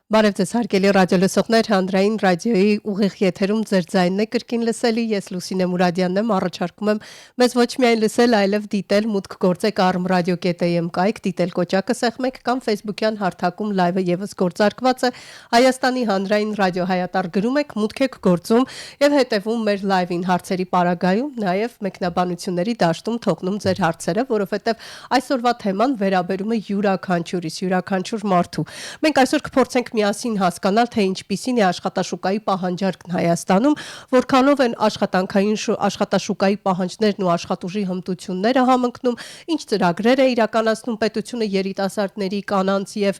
Բարև ձեզ հարգելի ռադիոլսողներ, հանրային ռադիոյի ուղիղ եթերում ձեր ձայնն է կրկին լսելի, ես Լուսինե Մուրադյանն եմ, առաջարկում եմ մեզ ոչ միայն լսել, այլև դիտել, մուտք գործեք armradio.am կայք, դիտել կոճակը սեղմեք կամ Facebook-յան հարթակում լայվը եւս գործարկված է, Հայաստանի հանրային ռադիո հայատար գրում եք, մուտք եք գործում եւ հետեւում մեր լայվին հարցերի պարագայում, նաեւ մեկնաբանությունների դաշտում թողնում ձեր հարցերը, որովհետեւ այսօրվա թեման վերաբերում է յուրաքանչյուր մարդու։ Մենք այսօր կփորձենք միասին հասկանալ, թե ինչպիսին է աշխատաշուկայի պահանջարկն Հայաստանում, որքանով են աշխատաշուկայի պահանջներն ու աշխատուժի հմտությունները համընկնում, ինչ ծրագրեր է իրականացնում պետությունը երիտասարդների, կանանց եւ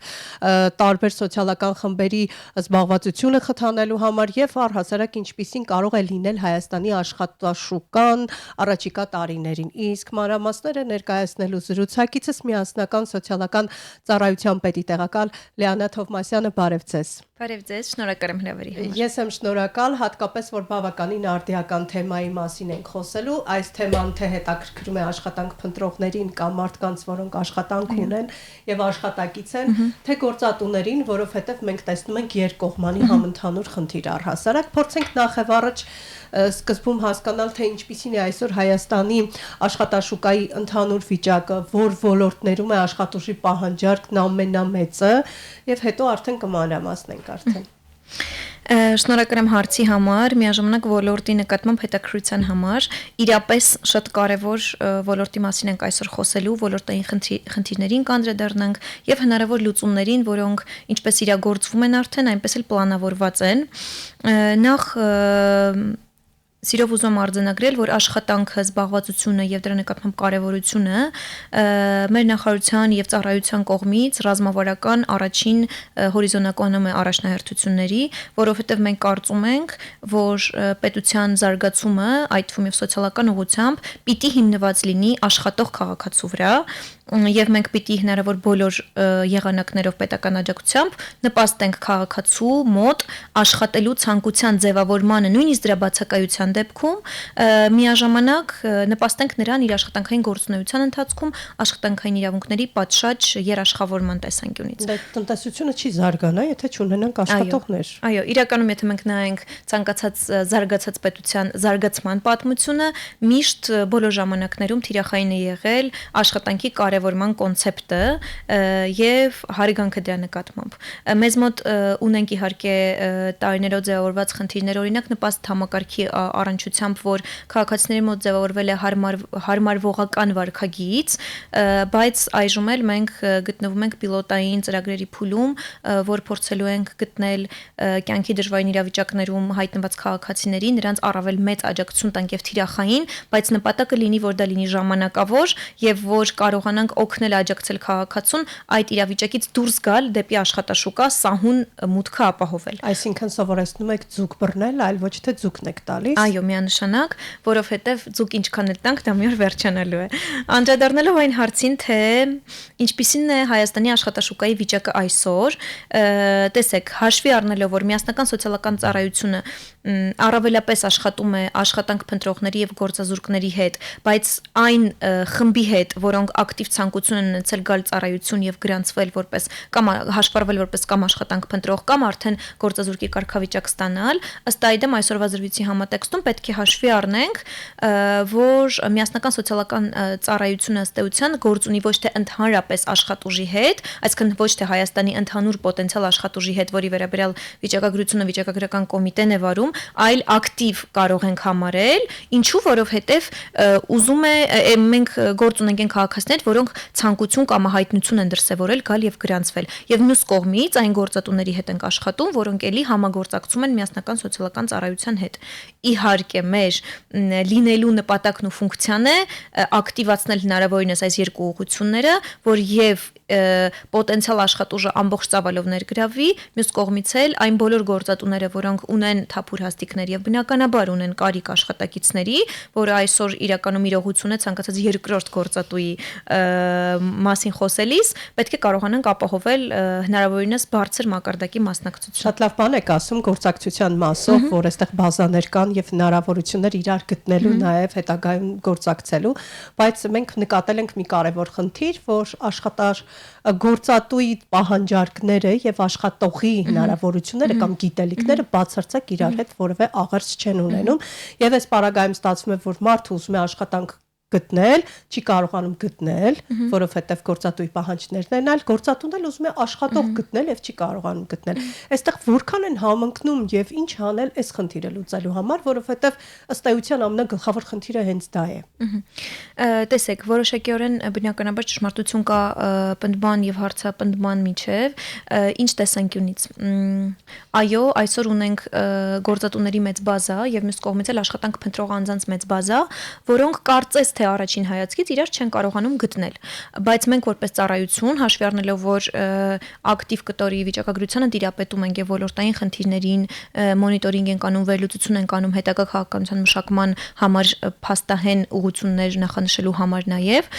տարբեր սոցիալական խմբերի զբաղվածությունը խթանելու համար եւ առհասարակ ինչպիսին կարող է լինել Հայաստանի աշխատաշուկան առաջիկա տարիներին։ Իսկ մանրամասները ներկայացնելու զրուցակիցս միասնական սոցիալական ծառայության պետի տեղակալ Լիանա Թովմասյանը, բարև ձեզ։ Բարև ձեզ, շնորհակալ եմ հրավերի համար։ Ես եմ շնորհակալ, հատկապես որ բավականին արդիական թեմայի մասին ենք խոսելու, այս թեման թե հետաքրքրում է աշխատանք փնտրողներին կամ մարդկանց, որոնք աշխատանք ունեն եւ աշխատակից են, թե գործատուներին, որովհետեւ մենք տեսնում ենք երկկողմանի համընդհանուր խնդիր առհասարակ, փորձենք նախ առաջ սկզբում հասկանալ, թե ինչպիսին է այսօր Հայաստանի աշխատաշուկայի ընդհանուր վիճակը, որ ոլորտներում է աշխատուժի պահանջարկն ամենամեծը եւ հետո արդեն կմանրամասնենք արդեն։ Շնորհակալ եմ հարցի համար, միաժամանակ ոլորտի նկատմամբ հետաքրքրության համար, իրապես շատ կարևոր ոլորտի մասին ենք այսօր խոսելու, ոլորտային խնդիրներին կանդրադառնանք եւ հնարավոր լուծումներին, որոնք ինչպես իրագործվում են արդեն, այնպես էլ պլանավորված են։ Նախ Սիրով ուզում արձանագրել, որ աշխատանքը, զբաղվածությունը եւ դրա նկատմամբ կարեւորությունը մեր նախարարության եւ ծառայության կողմից ռազմավարական առաջին հորիզոնականում է առաջնահերթությունների, որովհետեւ մենք կարծում ենք, որ պետության զարգացումը, այդ թվում եւ սոցիալական ուղղությամբ պիտի հիմնված լինի աշխատող քաղաքացու վրա, եւ մենք պիտի հնարավոր բոլոր եղանակներով պետական աջակցությամբ նպաստենք քաղաքացու մոտ աշխատելու ցանկության ձևավորմանը, նույնիսկ դրա բացակայության դեպքում միաժամանակ նպաստենք նրան իր աշխատանքային գործունեության ընթացքում աշխատանքային իրավունքների պատշաճ երաշխավորման տեսանկյունից։ Դա տնտեսությունը չի զարգանա, եթե չունենանք աշխատողներ։ Այո, իրականում եթե մենք նայենք ցանկացած զարգացած պետության զարգացման պատմությունը, միշտ բոլոր ժամանակներում թիրախային է եղել աշխատանքի կարևորման կոնցեպտը եւ հարգանքը դրա նկատմամբ։ Մեզ մոտ ունենք իհարկե տարիներով ձևավորված խնդիրներ, օրինակ նպաստ համակարգի առնչությամբ, որ քաղաքացիների մոտ ձևավորվել է հարմարվողական վարքագիծ, բայց այժմ էլ մենք գտնվում ենք պիլոտային ծրագրերի փուլում, որ փորձելու ենք գտնել կյանքի դժվարին իրավիճակներում հայտնված քաղաքացիներին, նրանց առավել մեծ աջակցություն տանք եւ թիրախային, բայց նպատակը լինի, որ դա լինի ժամանակավոր եւ որ կարողանանք օգնել աջակցել քաղաքացուն այդ իրավիճակից դուրս գալ դեպի աշխատաշուկա սահուն մուտքը ապահովել։ Այսինքն սովորեցնում եք ձուկ բռնել, այլ ոչ թե ձուկն եք տալիս։ Այո, միանշանակ, որովհետեւ ձուկ ինչքան էլ տանք, դա մի օր վերջանալու է։ Անդրադառնալով այն հարցին, թե ինչպիսին է Հայաստանի աշխատաշուկայի վիճակը այսօր, տեսեք, հաշվի առնելով, որ միասնական սոցիալական ծառայությունը առավելապես աշխատում է աշխատանք փնտրողների եւ գործազուրկների հետ, բայց այն խմբի հետ, որոնք ակտիվ ցանկություն են ունեցել գալ ծառայություն եւ գրանցվել որպես կամ հաշվառվել որպես կամ աշխատանք փնտրող կամ արդեն գործազուրկի կարգավիճակ ստանալ, ըստ այդմ այսօրվա զրույցի համատեքստում պետք է հաշվի առնենք, որ միասնական սոցիալական ծառայությունը ըստ էության գործ ունի ոչ թե ընդհանրապես աշխատուժի հետ, այսինքն ոչ թե Հայաստանի ընդհանուր պոտենցիալ աշխատուժի հետ, որի վերաբերյալ վիճակագրությունը վիճակագրական կոմիտեն է վարում, այլ ակտիվ կարող ենք համարել, ինչու որովհետև ուզում է մենք գործ ունենք այն քաղաքացիներ, որոնք ցանկություն կամ հայտնություն են դրսևորել գալ եւ գրանցվել։ Եվ մյուս կողմից այն գործատուների հետ ենք աշխատում, որոնք էլի համագործակցում են միասնական սոցիալական ծառայության հետ։ Իհարկե, մեր լինելու նպատակն ու ֆունկցիան է ակտիվացնել հնարավորինս այս երկու ուղղությունները, որ եւ պոտենցիալ աշխատուժը ամբողջ ծավալով ներգրավվի, մյուս կողմից էլ այն բոլոր գործատուները, որոնք ունեն թափուր հաստիկներ եւ բնականաբար ունեն կարիք աշխատակիցների, որը այսօր իրականում իրողություն է ցանկացած երկրորդ գործատուի մասին խոսելիս, պետք է կարողանանք ապահովել հնարավորինս բարձր մակարդակի մասնակցություն։ Շատ լավ բան եք ասում գործակցության մասով, որ այստեղ բազաներ կան եւ հնարավորություններ իրար գտնելու նաեւ հետագայում գործակցելու, բայց մենք նկատել ենք մի կարևոր խնդիր, որ գործատուի պահանջարկները եւ աշխատողի հնարավորությունները կամ գիտելիքները բացարձակ իրար հետ որևէ աղերս չեն ունենում եւ այս պարագայում ստացվում է որ մարդը ուզում է աշխատանք գտնել, չի կարողանում գտնել, որովհետև գործատուի պահանջներն են այլ, գործատուն էլ ուզում է աշխատող գտնել եւ չի կարողանում գտնել։ Այստեղ որքան են համընկնում եւ ինչ անել այս խնդիրը լուծելու համար, որովհետև ըստ էության ամենագլխավոր խնդիրը հենց դա է։ Տեսեք, որոշակիորեն բնականաբար ճշմարտություն կա պնդման եւ հարցապնդման միջև, ինչ տեսանկյունից։ Այո, այսօր ունենք գործատուների մեծ բազա եւ մյուս կողմից էլ աշխատանք փնտրող անձանց մեծ բազա, որոնք կարծես թե առաջին հայացքից իրար չեն կարողանում գտնել, բայց մենք որպես ծառայություն հաշվի առնելով որ ակտիվ կտորի վիճակագրությանը տիրապետում ենք եւ ոլորտային խնդիրներին մոնիտորինգ ենք անում, վերլուծություն ենք անում հետագա քաղաքականության մշակման համար փաստահեն ուղղություններ նախանշելու համար նաեւ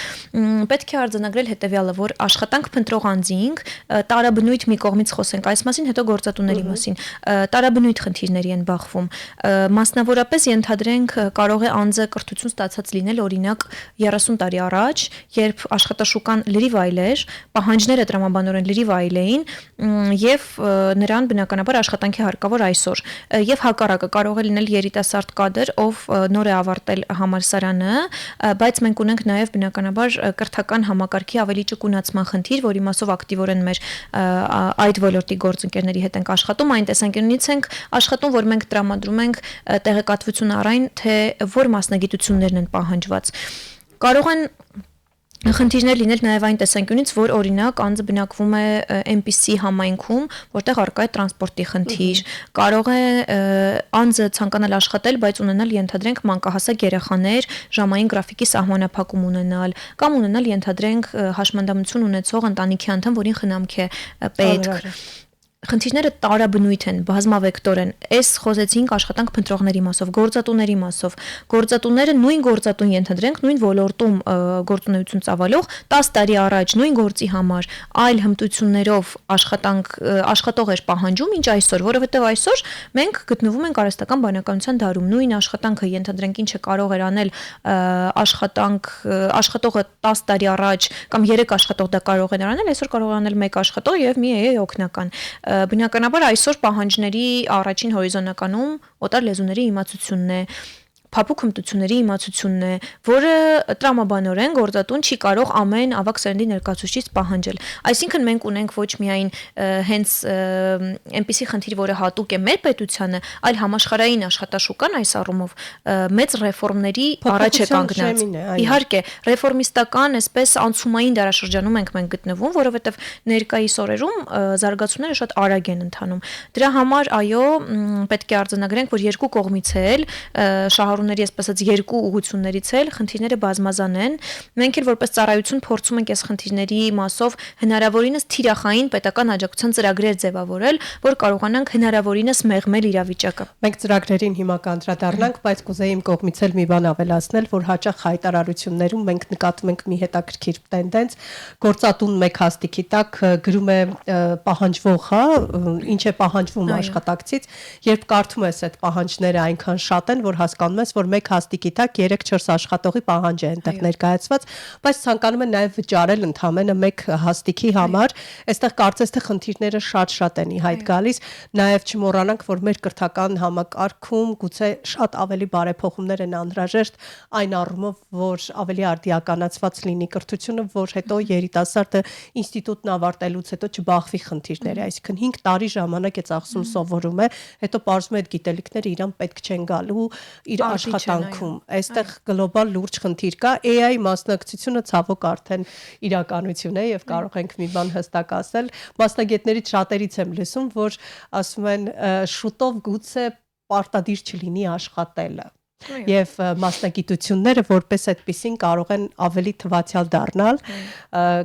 պետք է արձանագրել հետեւյալը, որ աշխատանք փնտրող անձինք տարաբնույթ մի կողմից խոսենք այս մասին, հետո գործատուների մասին, տարաբնույթ խնդիրների են բախվում, մասնավորապես ենթադրենք կարող է անձը կրթություն ստացած լինել օրինակ 30 տարի առաջ, երբ աշխատաշուկան լրիվ այլ էր, պահանջները տրամաբանորեն լրիվ այլ էին եւ նրան բնականաբար աշխատանքի հարկավոր այսօր եւ հակառակը կարող է լինել երիտասարդ կադր, ով նոր է ավարտել համալսարանը, բայց մենք ունենք նաեւ բնականաբար կրթական համակարգի ավելի ճկունացման խնդիր, որի մասով ակտիվորեն մեր այդ ոլորտի գործընկերների հետ ենք աշխատում, այն տեսանկյունից ենք աշխատում, որ մենք տրամադրում ենք տեղեկատվություն առայն, թե որ մասնագիտություններն են պահանջված։ Կարող են խնդիրներ լինել նաև այն տեսանկյունից, որ օրինակ անձը բնակվում է MPC համայնքում, որտեղ առկա է տրանսպորտի խնդիր, կարող է անձը ցանկանալ աշխատել, բայց ունենալ ենթադրենք մանկահասակ երեխաներ, ժամային գրաֆիկի սահմանափակում ունենալ, կամ ունենալ ենթադրենք հաշմանդամություն ունեցող ընտանիքի անդամ, որին խնամք է պետք։ Խնդիրները տարաբնույթ են, բազմավեկտոր են։ Այս խոսեցինք աշխատանք փնտրողների մասով, գործատուների մասով։ Գործատուները նույն գործատուն ենթադրենք, նույն ոլորտում գործունեություն ծավալող 10 տարի առաջ նույն գործի համար այլ հմտություններով աշխատող էր պահանջում, ինչ այսօր, որովհետև այսօր մենք գտնվում ենք արհեստական բանականության դարում։ Նույն աշխատանքը ենթադրենք ինչը կարող էր անել աշխատողը 10 տարի առաջ կամ 3 աշխատող դա կարող էր անել, այսօր կարող է անել 1 աշխատող եւ մի է օգնական։ Բնականաբար այսօր պահանջների առաջին հորիզոնականում օտար լեզուների իմացությունն է, փափուկ հմտությունների իմացությունն է, որը տրամաբանորեն գործատուն չի կարող ամեն ավագ սերնդի ներկայացուցիչից պահանջել։ Այսինքն մենք ունենք ոչ միայն հենց այնպիսի խնդիր, որը հատուկ է մեր պետությանը, այլ համաշխարհային աշխատաշուկան այս առումով մեծ ռեֆորմների առաջ է կանգնած։ Իհարկե, ռեֆորմիստական, այսպես անցումային դարաշրջանում ենք մենք գտնվում, որովհետև ներկայիս օրերում զարգացումները շատ արագ են ընթանում։ Դրա համար այո, պետք է արձանագրենք, որ երկու կողմից էլ շահառուների այսպես ասած երկու ուղղություններից էլ խնդիրները բազմազան են։ Մենք էլ որպես ծառայություն փորձում ենք այս խնդիրների մասով հնարավորինս թիրախային պետական աջակցության ծրագրեր ձևավորել, որ կարողանանք հնարավորինս մեղմել իրավիճակը։ Մենք ծրագրերին հիմա կանդրադառնանք, բայց կուզեի իմ կողմից էլ մի բան ավելացնել, որ հաճախ հայտարարություններում մենք նկատում ենք մի հետաքրքիր տենդենց, գործատուն մեկ հաստիքի տակ գրում է պահանջվող, հա, ինչ է պահանջվում աշխատակցից, երբ կարդում ես այդ պահանջները այնքան շատ են, որ հասկանում ես, որ մեկ հաստիքի տակ 3-4 աշխատողի պահանջ է այնտեղ ներկայացված, բայց ցանկանում են նաև վճարել ընդամենը մեկ հաստիքի համար, այստեղ կարծես թե խնդիրները շատ են ի հայտ գալիս, նաև չմոռանանք, որ մեր կրթական համակարգում գուցե շատ ավելի բարեփոխումներ են անհրաժեշտ այն առումով, որ ավելի արդիականացված լինի կրթությունը, որ հետո երիտասարդը ինստիտուտն ավարտելուց հետո չբախվի խնդիրների, այսինքն 5 տարի ժամանակ է ծախսում սովորում է, հետո պարզվում է այդ գիտելիքները իրան պետք չեն գալու իր աշխատանքում։ Այստեղ գլոբալ լուրջ խնդիր կա, AI մասնակցությունը ցավոք արդեն իրականություն է եւ կարող ենք մի բան հստակ ասել։ Մասնագետներից շատերից եմ լսում, որ ասում են շուտով գուցե պարտադիր չլինի աշխատելը։ Եվ մասնագիտությունները որպես այդպեսին կարող են ավելի թվացial դառնալ,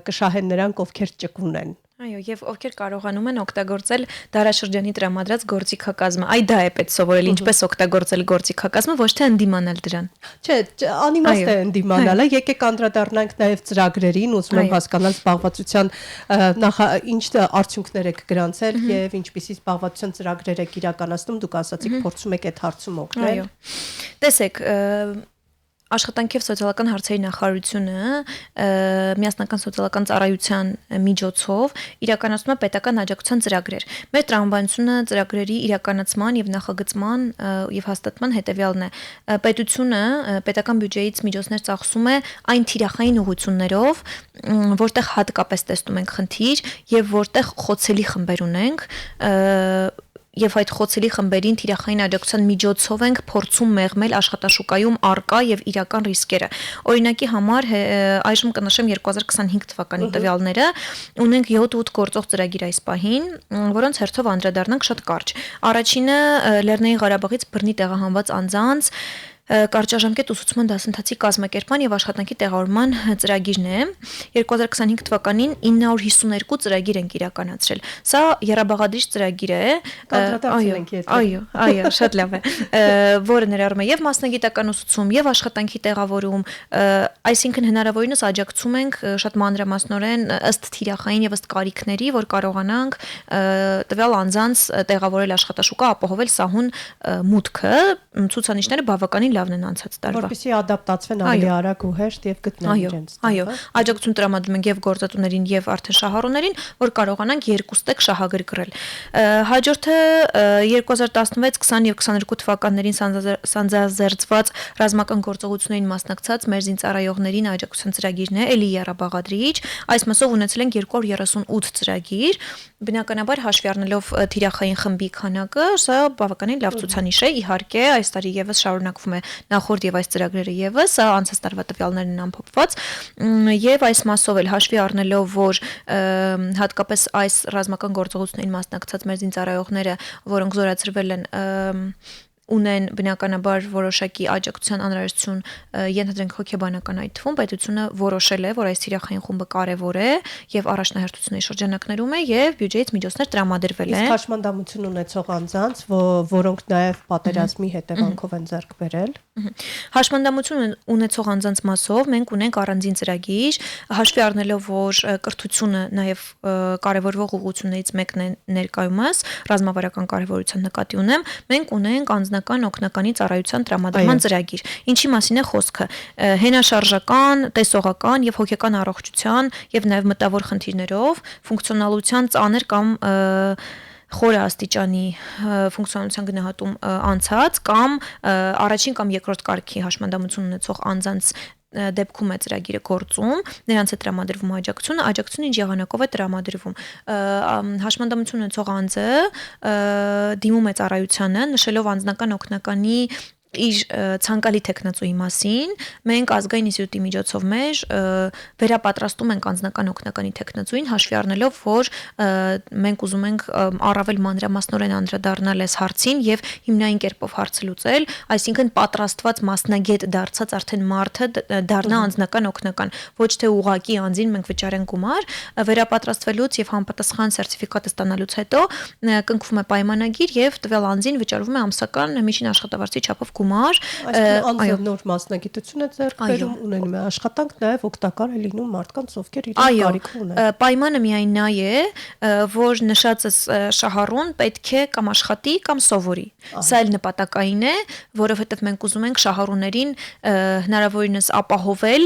կշահեն նրանք, ովքեր ճկուն են։ Այո, եւ ովքեր կարողանում են օգտագործել դարաշրջանի տրամադրած գործիքակազմը։ Այ դա է պետք սովորել, ինչպես օգտագործել գործիքակազմը, ոչ թե ընդդիմանալ դրան։ Չէ, անիմաստ է ընդդիմանալը, եկեք անդրադառնանք նաեւ ծրագրերին, ուզում եմ հասկանալ զբաղվածության ինչ արդյունքներ եք գրանցել եւ ինչպիսի զբաղվածության ծրագրեր եք իրականացնում, դուք ասացիք փորձում եք այդ հարցում օգնել։ Այո։ Տեսեք, Աշխատանքի եւ սոցիալական հարցերի նախարարությունը միասնական սոցիալական ծառայության միջոցով իրականացնում է պետական աջակցության ծրագրեր։ Մեր տրամաբանությունը ծրագրերի իրականացման եւ նախագծման եւ հաստատման հետեւյալն է։ Պետությունը պետական բյուջեից միջոցներ ծախսում է այն թիրախային ուղղություններով, որտեղ հատկապես տեսնում ենք խնդիր եւ որտեղ խոցելի խմբեր ունենք, եւ այդ խոցելի խմբերին թիրախային աջակցության միջոցով ենք փորձում մեղմել աշխատաշուկայում արկա եւ իրական ռիսկերը։ Օրինակի համար այժմ կնշեմ 2025 թվականի տվյալները, ունենք 7-8 գործող ծրագիր այս պահին, որոնց հերթով անդրադառնանք շատ կարճ։ Առաջինը Լեռնային Ղարաբաղից բռնի տեղահանված անձանց կարճաժամկետ ուսուցման դասընթացի կազմակերպման եւ աշխատանքի տեղավորման ծրագիրն է 2025 թվականին 952 ծրագիր ենք իրականացրել։ Սա եռաբաղադրիչ ծրագիր է, այո, շատ լավ է, որը ներառում է եւ մասնագիտական ուսուցում եւ աշխատանքի տեղավորում, այսինքն հնարավորինս աջակցում ենք շատ մանրամասնորեն ըստ թիրախային եւ ըստ կարիքների, որ կարողանանք տվյալ անձանց տեղավորել աշխատաշուկա, ապահովել սահուն մուտքը, ցուցանիշները բավականին լավն են անցած տարվա։ Որպեսզի ադապտացվեն ավելի արագ ու հեշտ եւ գտնեն իրենց։ Այո, աջակցություն տրամադրում ենք եւ գործատուներին եւ արդեն շահառուներին, որ կարողանանք երկուստեք շահագրգռել։ Հաջորդը 2016-20 եւ 22 թվականներին սանձազերծված ռազմական գործողություններին մասնակցած մեր զինծառայողներին աջակցության ծրագիրն է, էլի եռաբաղադրիչ։ Այս մասով ունեցել ենք 238 ծրագիր, բնականաբար հաշվի առնելով թիրախային խմբի քանակը, սա բավականին լավ ցուցանիշ է, իհարկե, այս տարի եւս շարունակվում է նախորդ եւ այս ծրագրերը եւս, սա անցած տարվա տվյալներն են ամփոփված, եւ այս մասով էլ հաշվի առնելով, որ հատկապես այս ռազմական գործողություններին մասնակցած մեր զինծառայողները, որոնք զորացրվել են, ունեն բնականաբար որոշակի աջակցության անհրաժեշտություն, ենթադրենք հոգեբանական այդ թվում, պետությունը որոշել է, որ այս թիրախային խումբը կարևոր է եւ առաջնահերթությունների շրջանակներում է եւ բյուջեից միջոցներ տրամադրվել են։ Իսկ հաշմանդամություն ունեցող անձանց, որոնք նաեւ պատերազմի հետևանքով են ձեռք բերել։ Հաշմանդամություն ունեցող անձանց մասով մենք ունենք առանձին ծրագիր, հաշվի առնելով, որ կրթությունը նաեւ կարևորվող ուղղություններից մեկն է ներկայումս, ռազմավարական կարևորության նկատի ունեմ, մենք ունենք օգնականի ծառայության տրամադրման ծրագիր։ Ինչի մասին է խոսքը։ Հենաշարժական, տեսողական եւ հոգեկան առողջության եւ նաեւ մտավոր խնդիրներով ֆունկցիոնալության ծանր կամ խորը աստիճանի ֆունկցիոնալության գնահատում անցած կամ առաջին կամ երկրորդ կարգի հաշմանդամություն ունեցող անձանց դեպքում է ծրագիրը գործում, նրանց է տրամադրվում աջակցությունը ինչ եղանակով է տրամադրվում։ Հաշմանդամություն ունեցող անձը դիմում է ծառայությանը, նշելով անձնական օգնականի իր ցանկալի տեխնացուի մասին, մենք ազգային ինստիտուտի միջոցով մեր վերապատրաստում ենք անձնական օգնականի տեխնացուին, հաշվի առնելով, որ մենք ուզում ենք առավել մանրամասնորեն անդրադառնալ այս հարցին եւ հիմնային կերպով հարցը լուծել, այսինքն պատրաստված մասնագետ դարձած արդեն մարդը դառնա անձնական օգնական, ոչ թե ուղակի անձին մենք վճարենք գումար, վերապատրաստվելուց եւ համապատասխան սերտիֆիկատը ստանալուց հետո կնքվում է պայմանագիր եւ տվյալ անձին վճարվում է ամսական միջին աշխատավարձի չափով գումար, այո, նոր մասնագիտություն է ձեռք բերում, ունենում է աշխատանք, նաև օգտակար է լինում մարդկանց, ովքեր իրենց կարիք ունեն։ Պայմանը միայն նա է, որ նշածս շահառուն պետք է կամ աշխատի կամ սովորի։ Սա էլ նպատակային է, որովհետև մենք ուզում ենք շահառուներին հնարավորինս ապահովել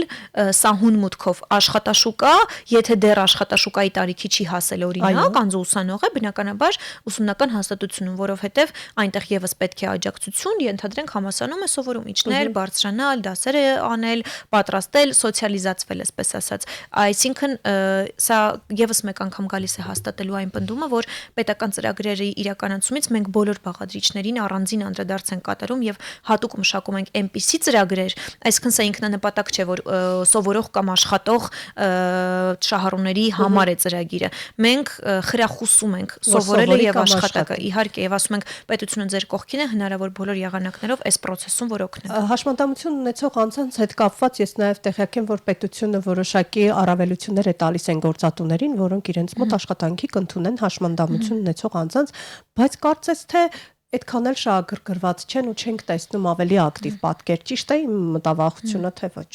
սահուն մուտքով աշխատաշուկա, եթե դեռ աշխատաշուկայի տարիքի չի հասել օրինակ, անձուսանող է, բնականաբար ուսումնական հաստատությունում, որովհետև այնտեղ եւս պետք է աջակցություն, ենթադրենք համասանում է սովորում իջնել, բարձրանալ, դասեր անել, պատրաստել, սոցիալիզացվել, այսպես ասած։ Այսինքն սա եւս մեկ անգամ գալիս է հաստատելու այն պնդումը, որ պետական ծրագրերի իրականացումից մենք բոլոր բաղադրիչներին առանձին անդրադարձ ենք կատարում եւ հատուկ մշակում ենք այնպիսի ծրագրեր, այսինքն սա ինքնանպատակ չէ, որ սովորող կամ աշխատող շահառուների համար է ծրագիրը։ Մենք խրախուսում ենք սովորելը եւ աշխատակը։ Իհարկե, եւ ասում ենք պետությունը ձեր կողքին է, հնարավոր բոլոր եղանակներով այս process-ում որ օգնենք։ Հաշմանդամություն ունեցող անձանց հետ կապված ես նաեւ տեղյակ եմ, որ պետությունը որոշակի առավելություններ է տալիս այն գործատուներին, որոնք իրենց մոտ աշխատանքի կընդունեն հաշմանդամություն ունեցող անձանց, բայց կարծես թե այդքան էլ շահագրգռված չեն ու չենք տեսնում ավելի ակտիվ պատկեր, ճիշտ է իմ մտավախությունը, թե ոչ։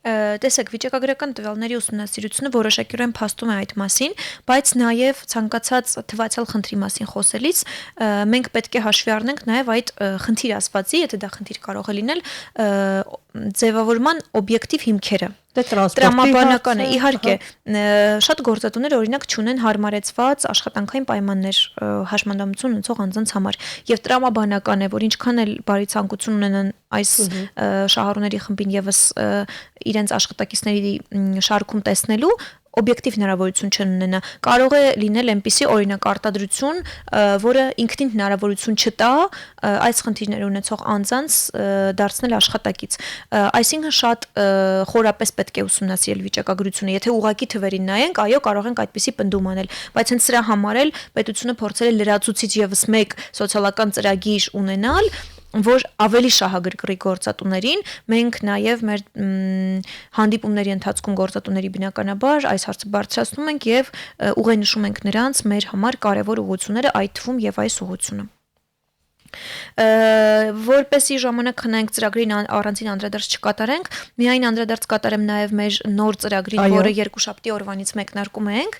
Տեսեք, վիճակագրական տվյալների ուսումնասիրությունը որոշակիորեն փաստում է այդ մասին, բայց նաև ցանկացած թվացial խնդրի մասին խոսելիս մենք պետք է հաշվի առնենք նաև այդ խնդիր ասվածի, եթե դա խնդիր կարող է լինել, ձևավորման օբյեկտիվ հիմքերը։ Տրամաբանական է, իհարկե, շատ գործատուներ օրինակ չունեն հարմարեցված աշխատանքային պայմաններ հաշմանդամություն ունեցող անձանց համար, եւ տրամաբանական է, որ ինչքան էլ բարի ցանկություն ունենան այս շահառուների խմբին եւս իրենց աշխատակիցների շարքում տեսնելու օբյեկտիվ հնարավորություն չունենա։ Կարող է լինել այնպիսի օրինակ արտադրություն, որը ինքնին հնարավորություն չտա այս խնդիրներ ունեցող անձանց դարձնել աշխատակից։ Այսինքն շատ խորապես պետք է ուսումնասիրել վիճակագրությունը։ Եթե ուղղակի թվերին նայենք, այո, կարող ենք այդպիսի պնդում անել, բայց հենց սրա համար էլ պետությունը փորձել է լրացուցիչ եւս մեկ սոցիալական ծրագիր ունենալ, որ ավելի շահագրգռի գործատուներին, մենք նաև մեր հանդիպումների ընթացքում գործատուների բնականաբար այս հարցը բարձրացնում ենք եւ ուղենշում ենք նրանց մեր համար կարևոր ուղղությունները, այդ թվում եւ այս ուղղությունը։ Որպեսի ժամանակ խնայենք ծրագրին առանցին անդրադարձ չկատարենք, միայն անդրադարձ կատարեմ նաև մեր նոր ծրագրին, որը երկուշաբթի օրվանից մեկնարկում ենք,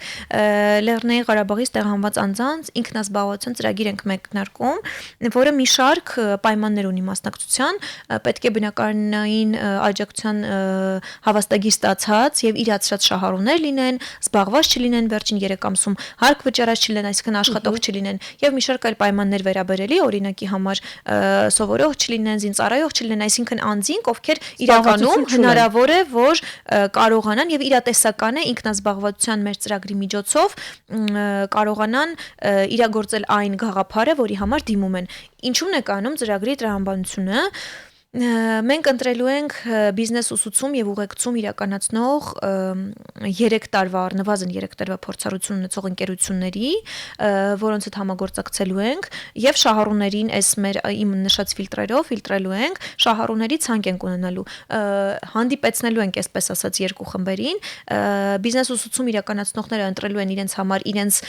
Լեռնային Ղարաբաղից տեղահանված անձանց ինքնազբաղվածության ծրագիր ենք մեկնարկում, որը մի շարք պայմաններ ունի մասնակցության, պետք է բնականային աջակցության հավաստագիր ստացած եւ իրացրած շահառուներ լինեն, զբաղված չլինեն վերջին 3 ամսում, հարկ վճարած չլինեն, այսինքն աշխատող չլինեն եւ մի շարք այլ պայմաններ վերաբերելի, օրինակ համար սովորող չլինեն, զինծառայող չլինեն, այսինքն անձինք, ովքեր իրականում հնարավոր է, որ կարողանան եւ իրատեսական է ինքնազբաղվածության մեր ծրագրի միջոցով կարողանան իրագործել այն գաղափարը, որի համար դիմում են։ Ինչու՞ն է կանում ծրագրի տրամաբանությունը։ Մենք ընտրելու ենք բիզնես ուսուցում եւ ուղեկցում իրականացնող 3 տարվա առնվազն 3 տարվա փորձառություն ունեցող ընկերությունների, որոնց հետ համագործակցելու ենք եւ շահառուներին այս մեր իմ նշած ֆիլտրելու ենք, շահառուների ցանկ ենք ունենալու, հանդիպեցնելու ենք այսպես ասած երկու խմբերին, բիզնես ուսուցում իրականացնողները ընտրելու են իրենց համար իրենց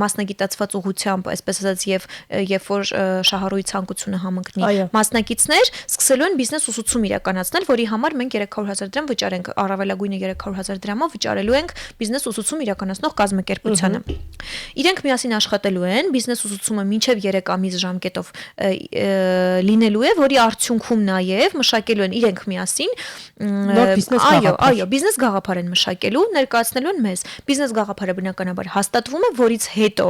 մասնագիտացված ուղղությամբ, այսպես ասած եւ որ շահառուի ցանկությունը համընկնի մասնակիցներ, սկսելու են բիզնես ուսուցում իրականացնել, որի համար մենք 300,000 դրամ վճարենք, առավելագույնը 300,000 դրամով վճարելու ենք բիզնես ուսուցում իրականացնող կազմակերպությանը։ Իրենք միասին աշխատելու են, բիզնես ուսուցումը մինչև 3 ամիս ժամկետով լինելու է, որի արդյունքում նաև մշակելու են իրենք միասին բիզնես գաղափար են մշակելու, ներկայացնելու են մեզ։ Բիզնես գաղափարը բնականաբար հաստատվում է, որից հետո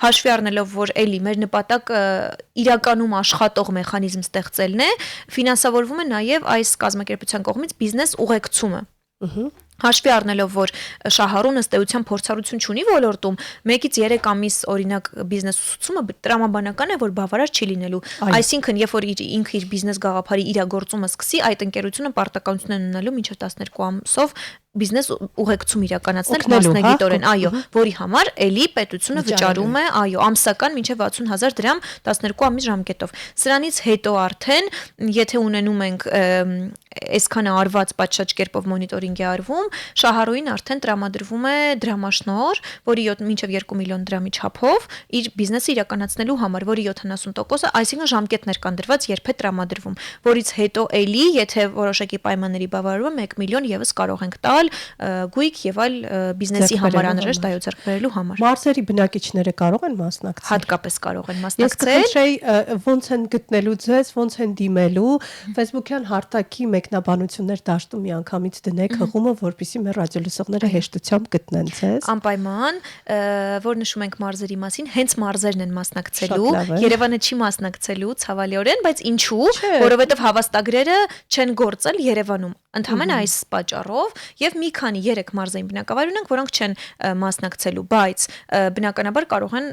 հաշվի առնելով, որ էլի մեր նպատակը իրականում աշխատող մեխանիզմ ստեղծելն է, ֆինանսավորվում է նաև այս կազմակերպության կողմից բիզնես ուղեկցումը։ Հաշվի առնելով, որ շահառուն ըստ էության փորձառություն չունի ոլորտում, 1-ից 3 ամիս օրինակ բիզնես ուսուցումը տրամաբանական է, որ բավարար չի լինելու։ Այսինքն, երբ որ ինքը իր բիզնես գաղափարի իրագործումը սկսի, այդ ընկերությունը պարտականություն է ունենալու մինչև 12 ամսով բիզնես ուղեկցում իրականացնել մասնագիտորեն, այո, որի համար էլի պետությունը վճարում է, այո, ամսական մինչև 60,000 դրամ 12 ամիս ժամկետով։ Սրանից հետո արդեն, եթե ունենում ենք այսքանը արված պատշաճ կերպով մոնիտորինգ է արվում, շահառուին արդեն տրամադրվում է դրամաշնոր, որի մինչև 2 միլիոն դրամի չափով իր բիզնեսը իրականացնելու համար, որի 70%-ը, այսինքն ժամկետներ կան դրված, երբ է տրամադրվում, որից հետո էլի, եթե որոշակի պայմանների բավարարում է 1 միլիոն եւս կարող ենք տալ գույք եւ այլ բիզնեսի համար անհրաժեշտ այո ձեռք բերելու համար։ Մարզերի բնակիչները կարող են մասնակցել։ Հատկապես կարող են մասնակցել։ Ես կխնդրեի ոնց են գտնելու ձեզ, ոնց են դիմելու, Facebook-յան հարթակի մեկնաբանություններ դաշտում միանգամից դնեք հղումը, որպեսզի մեր ռադիոլսողները հեշտությամբ գտնեն ձեզ։ Անպայման, որ նշում ենք մարզերի մասին, հենց մարզերն են մասնակցելու, Երևանը չի մասնակցելու ցավալիորեն, բայց ինչու, որովհետեւ հավաստագրերը չեն գործել Երևանում։ Ընդհանրապես այս պատճառով եւ մի քանի 3 մարզային բնակավայր ունենք, որոնք չեն մասնակցելու, բայց բնականաբար կարող են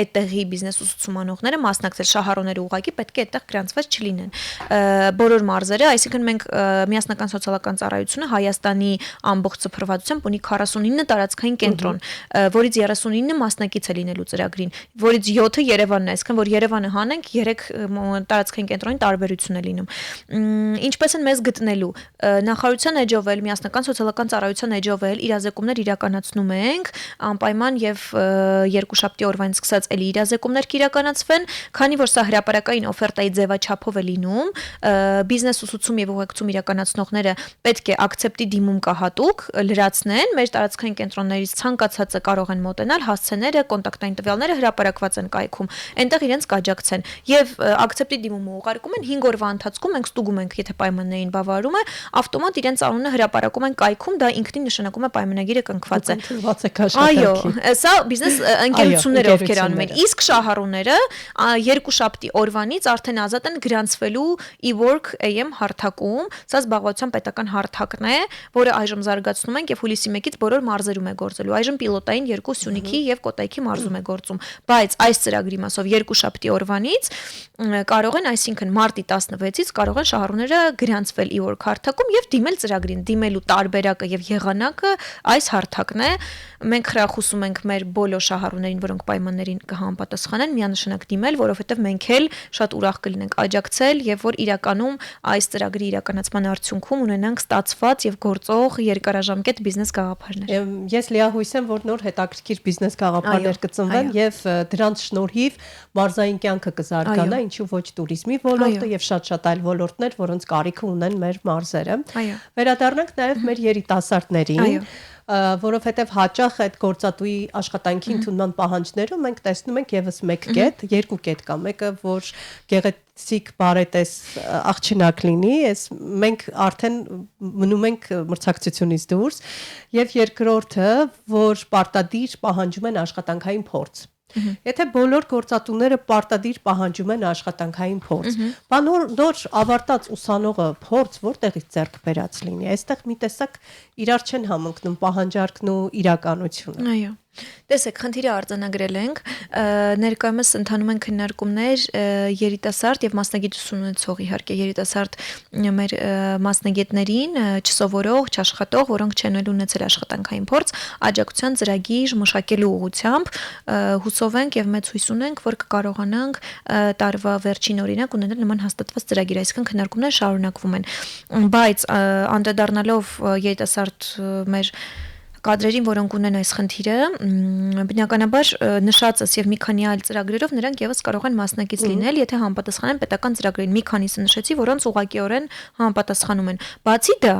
այդտեղի բիզնես ուսուցմանողները մասնակցել, շահառուները ուղղակի պետք է այդտեղ գրանցված չլինեն։ Բոլոր մարզերը, այսինքն մենք միասնական սոցիալական ծառայությունը Հայաստանի ամբողջ սփռվածությամբ ունի 49 տարածքային կենտրոն, որից 39 մասնակից է լինելու ծրագրին, որից 7-ը Երևանն է, այսինքն որ Երևանը հանենք 3 տարածքային կենտրոնի տարբերություն է լինում։ Ինչպես են մեզ գտնելու նախարարության էջով էլ միասնական սոցիալական ծառայության էջով էլ իրազեկումներ իրականացնում ենք, անպայման եւ երկուշաբթի օրվանից սկսած էլի իրազեկումներ կիրականացվեն, քանի որ սա հրապարակային օֆերտայի ձևաչափով է լինում, բիզնես ուսուցում եւ ուղեկցում իրականացնողները պետք է ակցեպտի դիմում կա հատուկ լրացնեն, մեր տարածքային կենտրոններից ցանկացածը կարող են մոտենալ, հասցեները, կոնտակտային տվյալները հրապարակված են կայքում, այնտեղ իրենց կաջակցեն եւ ակցեպտի դիմումը ուղարկում են 5 օրվա ընթացքում մենք ստուգում ենք, եթե պայմաններին բավարարում է, ավտոմատ իրենց անունը հրապարակում են կայքում, դա ինքնին նշանակում է պայմանագիրը կնքված է։ Այո, սա բիզնես ընկերությունները ովքեր անում են, իսկ շահառուները երկուշաբթի օրվանից արդեն ազատ են գրանցվելու eWork AM հարթակում, սա զբաղվածության պետական հարթակն է, որը այժմ զարգացնում ենք եւ հուլիսի 1-ից բոլոր մարզերում է գործելու։ Այժմ պիլոտային 2 Սյունիքի եւ Կոտայքի մարզում է գործում, բայց այս ծրագրի մասով երկուշաբթի օրվանից կարող են, այսինքն մարտի 16-ից կարող են շահառուները գրանցվել eWork հարթակում եւ դիմել ծրագրին, դիմելու տարբերակը եւ եղանակը այս հարթակն է։ Մենք խրախուսում ենք մեր բոլոր շահառուներին, որոնք պայմաններին կհամապատասխանեն, միանշանակ դիմել, որովհետեւ մենք էլ շատ ուրախ կլինենք աջակցել եւ որ իրականում այս ծրագրի իրականացման արդյունքում ունենանք ստացված եւ գործող երկարաժամկետ բիզնես գաղափարներ։ Ես լիահույս եմ, որ նոր հետաքրքիր բիզնես գաղափարներ կծնվեն եւ դրանց շնորհիվ մարզային կյանքը կզարգանա, ինչու ոչ տուրիզմի ոլորտը եւ շատ այլ ոլորտներ, որոնց կարիքը ունեն մեր մարզերը։ Վերադառնանք նաեւ մեր երիտասարդներին, որովհետև հաճախ այդ գործատուի աշխատանքի ընդունման պահանջներում մենք տեսնում ենք եւս մեկ կետ, երկու կետ կա, մեկը որ գեղեցիկ բարետես աղջնակ լինի, մենք արդեն մնում ենք մրցակցությունից դուրս, եւ երկրորդը, որ պարտադիր պահանջում են աշխատանքային փորձ։ Եթե բոլոր գործատուները պարտադիր պահանջում են աշխատանքային փորձ, նոր ավարտած ուսանողը փորձ որտեղից ձեռք բերած լինի, այստեղ մի տեսակ իրար չեն համընկնում պահանջարկն ու իրականությունը։ Այո։ Տեսեք, խնդիրը արձանագրել ենք, ներկայումս ընթանում են քննարկումներ երիտասարդ եւ մասնագիտություն ունեցող իհարկե երիտասարդ մեր մասնագետներին, չսովորող, չաշխատող, որոնք չեն ունեցել աշխատանքային փորձ, աջակցության ծրագիր մշակելու ուղղությամբ հուսով ենք եւ մեծ հույս ունենք, որ կկարողանանք տարվա վերջին օրինակ ունենալ նման հաստատված ծրագիր, այսինքն քննարկումները շարունակվում են, բայց անդրադառնալով երիտասարդ մեր կադրերին, որոնք ունեն այս խնդիրը, բնականաբար նշածս եւ մի քանի այլ ծրագրերով նրանք եւս կարող են մասնակից լինել, եթե համապատասխանեն պետական ծրագրերին։ Մի քանիսը նշեցի, որոնց ուղղակիորեն համապատասխանում են։ Բացի դա,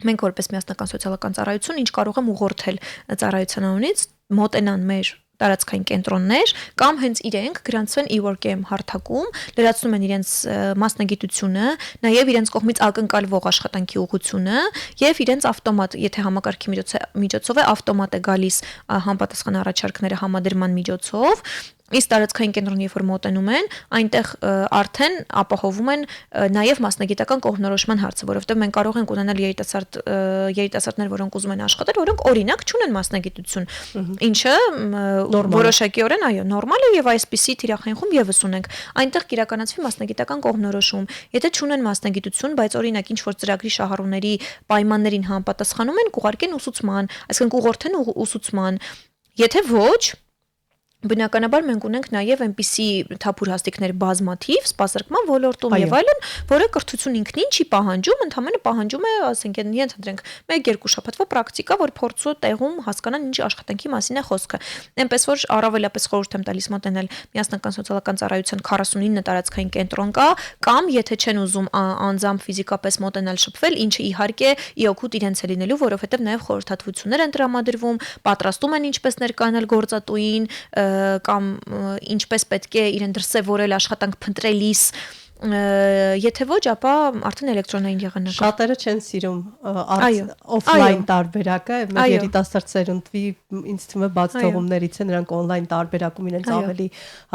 մենք որպես միասնական սոցիալական ծառայություն ինչ կարող եմ ուղղորդել ծառայության անունից, մոտենան մեր տարածքային կենտրոններ կամ հենց իրենք գրանցվեն eWork AM հարթակում, լրացնում են իրենց մասնագիտությունը, նաև իրենց կողմից ակնկալվող աշխատանքի ուղղությունը եւ իրենց ավտոմատ, եթե համակարգի միջոցով է, ավտոմատ է գալիս համապատասխան առաջարկները համադրման միջոցով։ Իսկ տարածքային կենտրոնի երբ որ մոտենում են, այնտեղ արդեն ապահովում են նաև մասնագիտական կողմնորոշման հարցը, որովհետև մենք կարող ենք ունենալ երիտասարդներ, որոնք ուզում են աշխատել, որոնք օրինակ չունեն մասնագիտություն, ինչը որոշակիորեն այո, նորմալ է եւ այսպիսի թիրախային խումբ եւս ունենք։ Այնտեղ կիրականացվի մասնագիտական կողմնորոշում։ Եթե չունեն մասնագիտություն, բայց օրինակ ինչ որ ծրագրի շահառուների պայմաններին համապատասխանում են, կուղարկեն ուսուցման, այսինքն կուղղորդեն ուսուցման։ Եթե ոչ, բնականաբար մենք ունենք նաև այնպիսի թափուր հաստիկներ բազմաթիվ սպասարկման ոլորտում եւ այլն, որը կրթություն ինքնին չի պահանջում, ընդհանրապես պահանջում է, ասենք, ենթադրենք 1-2 շաբաթվա պրակտիկա, որ փորձու տեղում հասկանան ինչ աշխատանքի մասին է խոսքը։ Այնպես որ առավելապես խորհուրդ եմ տալիս մոտենալ միասնական սոցիալական ծառայության 49 տարածքային կենտրոն կա, կամ եթե չեն ուզում անձամբ ֆիզիկապես մոտենալ շփվել, ինչը իհարկե իօգուտ իրենց է լինելու, որովհետեւ նաև խորհրդատվություններ են տրամադրվում, պատրաստում են ինչպես ներկայանալ գործատուին կամ ինչպես պետք է իրեն դրսևորել աշխատանք փնտրելիս, եթե ոչ, ապա արդեն էլեկտրոնային եղանակ։ Շատերը չեն սիրում օֆլայն տարբերակը, մեր երիտասարդ սերունդի ինձ թվում է բաց թողումներից է, նրանք օնլայն տարբերակում իրենց ավելի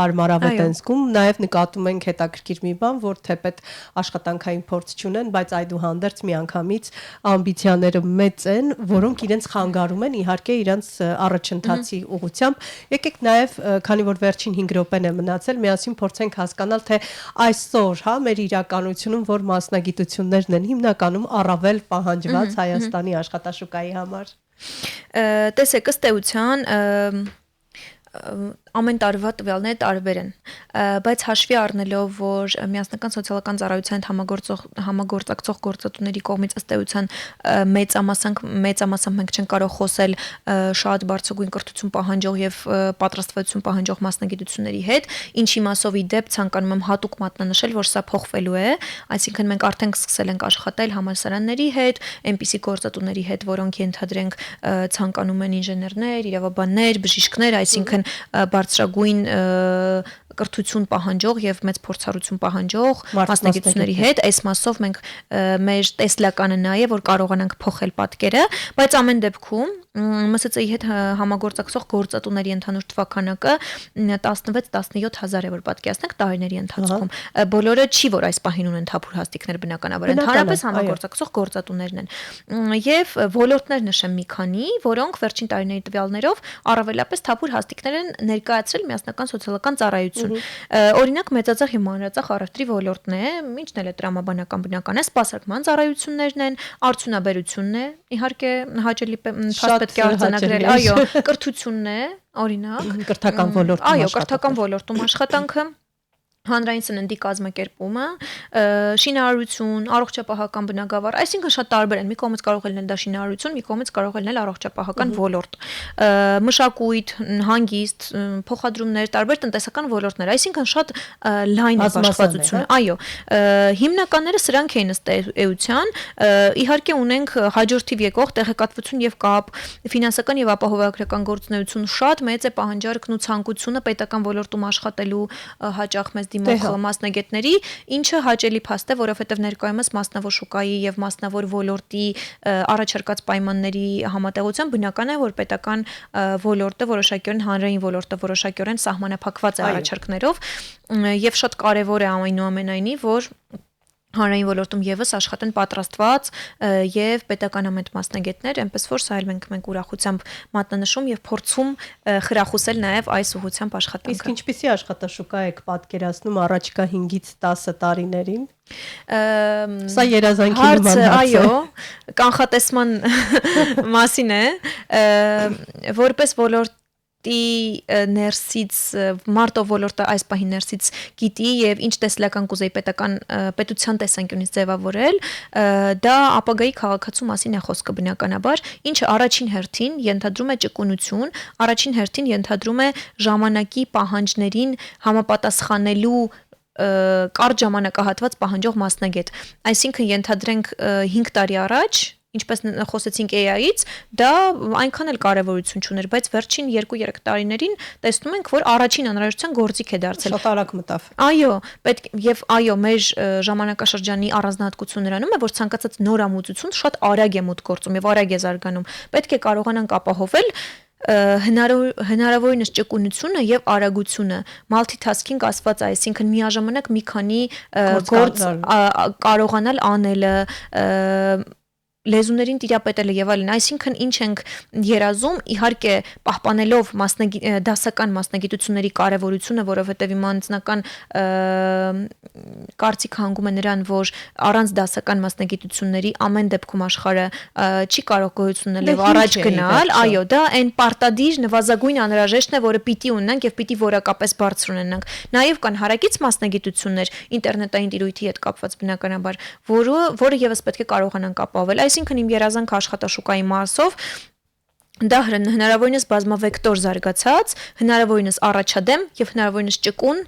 հարմարավետ են զգում, նաև նկատում ենք հետաքրքիր մի բան, որ թեպետ աշխատանքային փորձ չունեն, բայց այդուհանդերձ միանգամից ամբիցիաները մեծ են, որոնք իրենց խանգարում են իհարկե իրենց առաջընթացի ուղղությամբ։ Եկեք նաև, քանի որ վերջին 5 րոպեն է մնացել, միասին փորձենք հասկանալ, թե այսօր մեր իրականությունում որ մասնագիտություններն են հիմնականում առավել պահանջված Հայաստանի աշխատաշուկայի համար։ Տեսեք, ըստ էության ամեն տարվա տվյալները տարբեր են, բայց հաշվի առնելով, որ միասնական սոցիալական ծառայության համագործակցող գործատուների կողմից ըստ էության մեծամասամբ մենք չենք կարող խոսել շատ բարձրագույն կրթություն պահանջող եւ պատրաստվածություն պահանջող մասնագիտությունների հետ, ինչի մասով ի դեպ ցանկանում եմ հատուկ մատնանշել, որ սա փոխվելու է, այսինքն մենք արդեն սկսել ենք աշխատել համալսարանների հետ, այնպիսի գործատուների հետ, որոնք ենթադրենք ցանկանում են ինժեներներ, իրավաբաններ, բժիշկներ, այսինքն բարձրագույն կրթություն պահանջող եւ մեծ փորձառություն պահանջող մասնագետությունների հետ, այս մասով մենք մեր տեսլականը նա է, որ կարողանանք փոխել պատկերը, բայց ամեն դեպքում ՄՍՑ-ի հետ համագործակցող գործատուների ընդհանուր թվականակը 16-17 հազար է, որ պատկերացնենք տարիների ընթացքում։ Բոլորը չի, որ այս պահին ունեն թափուր հաստիկներ բնականաբար, ընդհանրապես համագործակցող գործատուներն են։ Եվ ոլորտներ նշեմ մի քանի, որոնք վերջին տարիների տվյալներով առավելապես թափուր հաստիկներ են ներկայացրել միասնական սոցիալական ծառայություն։ Օրինակ մեծածախ եւ մանրածախ առևտրի ոլորտն է, ինչն էլ է տրամաբանական բնական է, սպասարկման ծառայություններն են, արդյունաբերությունն է, իհարկե հաճելի պետք է արձանագրել, այո, կրթությունն է, օրինակ, կրթական ոլորտում, այո, կրթական ոլորտում աշխատանքը, հանրային սննդի կազմակերպումը, շինարարություն, առողջապահական բնագավառ, այսինքն շատ տարբեր են։ Մի կողմից կարող է լինել դա շինարարություն, մի կողմից կարող է լինել առողջապահական ոլորտ, մշակույթ, հանգիստ, փոխադրումներ, տարբեր տնտեսական ոլորտներ, այսինքն շատ լայն է աշխատությունը։ Այո, հիմնականները սրանք էին ըստ էության, իհարկե ունենք հաջորդիվ եկող տեղեկատվություն եւ կապ, ֆինանսական եւ ապահովագրական գործունեություն շատ մեծ է պահանջարկն ու ցանկությունը պետական ոլորտում աշխատելու հաճախ մեծ դիմող մասնագետների, ինչը հաճելի փաստ է, որովհետև ներկայումս մասնավոր շուկայի եւ մասնավոր ոլորտի առաջարկած պայմանների համատեղությամբ բնական է, որ պետական ոլորտը որոշակիորեն հանրային ոլորտը որոշակիորեն սահմանափակված է առաջարկներով եւ շատ կարեւոր է այնուամենայնիվ, որ հանրային ոլորտում եւս աշխատեն պատրաստված եւ պետականամետ մասնագետներ, այնպես որ սա էլ մենք ուրախությամբ մատնանշում եւ փորձում խրախուսել նաեւ այս ուղղությամբ աշխատանքը։ Իսկ ինչպիսի աշխատաշուկա եք պատկերացնում առաջիկա 5-ից 10 տարիներին։ Սա երազանքի նման հարց է։ Այո, կանխատեսման մասին է, որպես ոլորտ ներսից մարտով ոլորտը այս պահի ներսից գիտի եւ ինչ տեսլական կուզեի պետության տեսանկյունից ձևավորել, դա ապագայի քաղաքացու մասին է խոսքը բնականաբար, ինչը առաջին հերթին ենթադրում է ճկունություն, առաջին հերթին ենթադրում է ժամանակի պահանջներին համապատասխանելու կարճ ժամանակահատված պահանջող մասնագետ, այսինքն ենթադրենք 5 տարի առաջ ինչպես խոսեցինք AI-ից, դա այնքան էլ կարևորություն չուներ, բայց վերջին 2-3 տարիներին տեսնում ենք, որ առաջին անհրաժեշտության գործիք է դարձել։ Շատ արագ մտավ։ Այո, պետք եւ այո, մեր ժամանակաշրջանի առանձնահատկություն նրանում է, որ ցանկացած նորամուծություն շատ արագ է մուտք գործում եւ արագ է զարգանում։ Պետք է կարողանանք ապահովել հնարավորինս ճկունությունը եւ արագությունը, multitasking ասված, այսինքն միաժամանակ մի քանի գործ կարողանալ անելը, լեզուներին տիրապետելը եւ այլն, այսինքն ինչ ենք երազում, իհարկե պահպանելով դասական մասնագիտությունների կարեւորությունը, որովհետեւ իմ անձնական կարծիք հանգում է նրան, որ առանց դասական մասնագիտությունների ամեն դեպքում աշխարհը չի կարող գոյություն ունել եւ առաջ գնալ, այո, դա այն պարտադիր նվազագույն անհրաժեշտն է, որը պիտի ունենանք եւ պիտի որակապես բարձր ունենանք։ Նաեւ կան հարակից մասնագիտություններ, ինտերնետային տիրույթի հետ կապված բնականաբար, որը եւս պետք է կարողանանք ապահովել, այսինքն իմ երազանք աշխատաշուկայի մասով դա հնարավորինս բազմավեկտոր զարգացած, հնարավորինս առաջադեմ եւ հնարավորինս ճկուն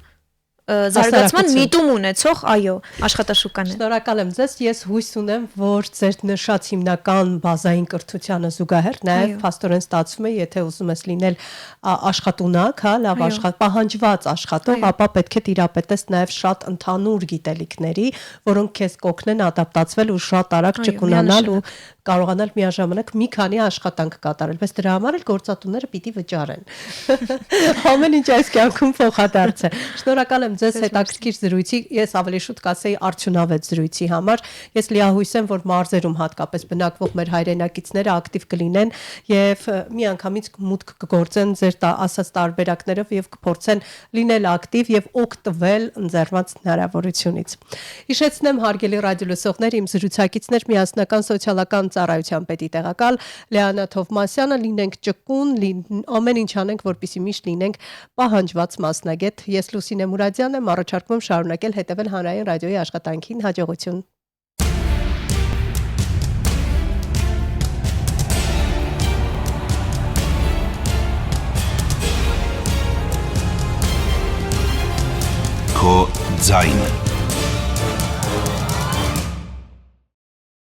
զարգացման միտում ունեցող, այո, աշխատաշուկան է։ Շնորհակալ եմ ձեզ, ես հույս ունեմ, որ ձեր նշած հիմնական բազային կրթությանը զուգահեռ նաև փաստորեն ստացվում է, եթե ուզում ես լինել աշխատունակ, հա, լավ պահանջված աշխատող, ապա պետք է տիրապետես նաև շատ ընդհանուր գիտելիքների, որոնք քեզ կօգնեն ադապտացվել ու շատ արագ ճկունանալ ու կարողանալ միաժամանակ մի քանի աշխատանք կատարել, բայց դրա համար էլ գործատուները պիտի վճարեն։ Ամեն ինչ այս կյանքում փոխադարձ է։ Շնորհակալ եմ ձեզ հետաքրքիր զրույցի, ես ավելի շուտ կասեի արդյունավետ զրույցի համար։ Ես լիահույս եմ, որ մարզերում հատկապես բնակվող մեր հայրենակիցները ակտիվ կլինեն եւ միանգամից մուտք կգործեն ձեր ասած տարբերակներով եւ կփորձեն լինել ակտիվ եւ օգտվել ընձեռված հնարավորությունից։ Հիշեցնեմ, հարգելի ռադիոլսողներ, իմ զրուցակիցներ միասնական սոցիալական ծառայության պետի տեղակալ Լեանա Թովմասյանը, լինենք ճկուն, ամեն ինչ անենք, որպեսզի միշտ լինենք պահանջված մասնագետ։ Ես Լուսինե Մուրադյանն եմ, առաջարկում շարունակել հետևել Հանրային ռադիոյի աշխատանքին, հաջողություն։ Քո ձայնը